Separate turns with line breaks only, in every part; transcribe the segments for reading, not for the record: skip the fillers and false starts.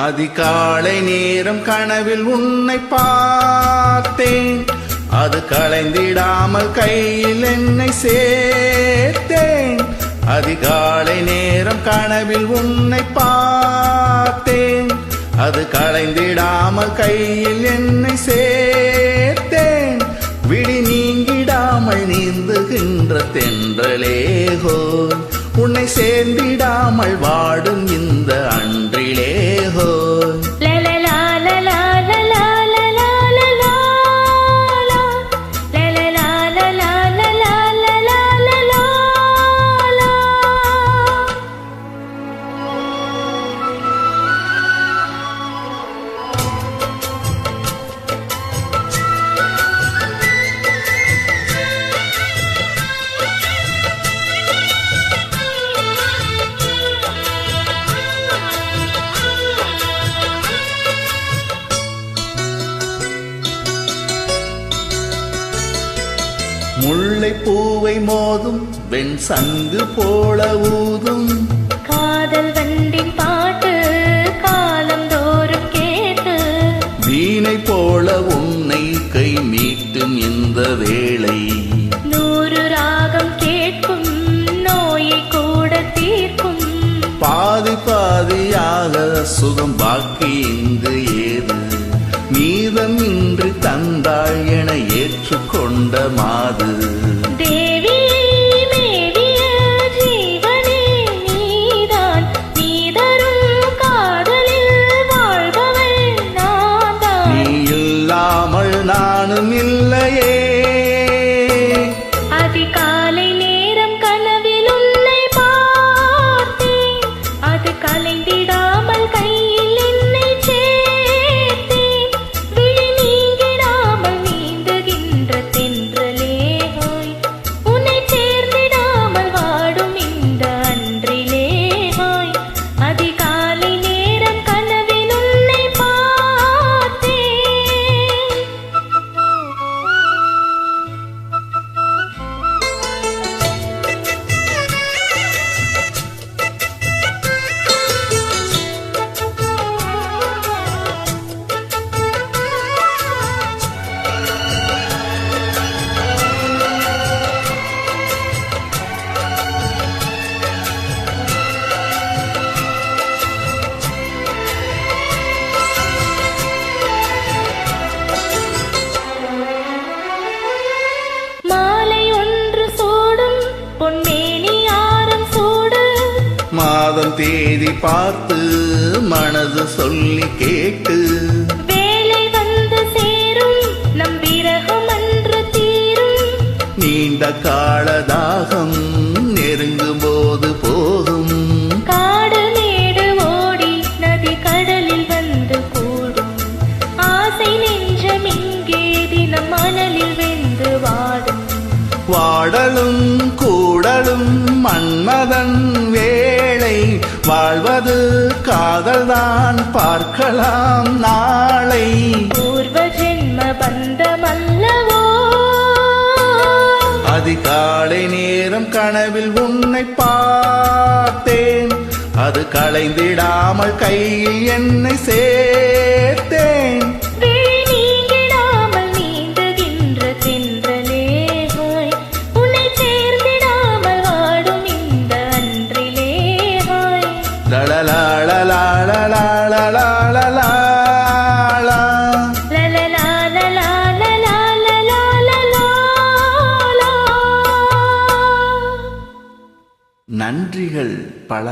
அதிகாலை நேரம் கனவில் உன்னை பார்த்தேன், அது களைந்திடாமல் கையில் என்னை சேர்த்தேன். அதிகாலை நேரம் கனவில் உன்னை பார்த்தேன், அது களைந்திடாமல் கையில் என்னை சேர்த்தேன். விழி நீங்கிடாமல் நீந்துகின்ற தென்றலேகோய், உன்னை சேர்ந்திடாமல் வாடும் இந்த அன்றிலேகோய். முல்லை பூவை மோதும் வெண் சங்கு போல ஊதும்
காதல் வண்டின் பாட்டு காலந்தோறும் கேட்டு,
வீணை போல உன்னை கை மீட்டும் இந்த வேளை.
100 ராகம் கேட்கும் நோயை கூட தீர்க்கும்.
பாதி பாதியாக சுகம் பாக்கி இங்கு ஏது, மீதம் இன்று தந்தாள் என ஏற்றுக்கொண்ட மாது.
தேவி மேவிய ஜீவனே நீதான், நீ தரும் காதலில் வாழ்பவள் நான்தான்.
நீ இல்லாமல் நானும் இல்லையே.
அதிகாலை நேரம் கனவில் உன்னை பார்த்தேன், அது கலைந்திடாமல் கையில் என்னை சேர்த்தேன். விழி நீங்கிடாமல் நீந்துகின்ற தென்றலேகோய், உன்னை சேர்ந்திடாமல் வாடும் இந்த அன்றிலேகோய். அதிகாலை நேரம் கனவில் உன்னை பார்த்தேன்.
மாதம் தேதி பார்த்து மனது சொல்லி கேட்டு,
வேலை வந்து சேரும் நம் விரகம் அன்று தீரும்.
நீண்ட காலதாகம் நெருங்கும் போது போகும்.
காடு மேடு ஓடி நதி கடலில் வந்து கூடும். ஆசை நெஞ்சம் இங்கே தினம் மணலில் வெந்து வாடும்.
வாடலும் கூடலும் மன்மதன் வேளை, வாழ்வது காதல்தான் பார்க்கலாம் நாளை.
பூர்வ ஜென்ம பந்தமல்லவோ.
அதிகாலை நேரம் கனவில் உன்னை பார்த்தேன், அது களைந்திடாமல் கையில் என்னை சேர்த்தேன். நன்றிகள் பல.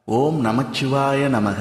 ஓம் நமச்சிவாய நமக.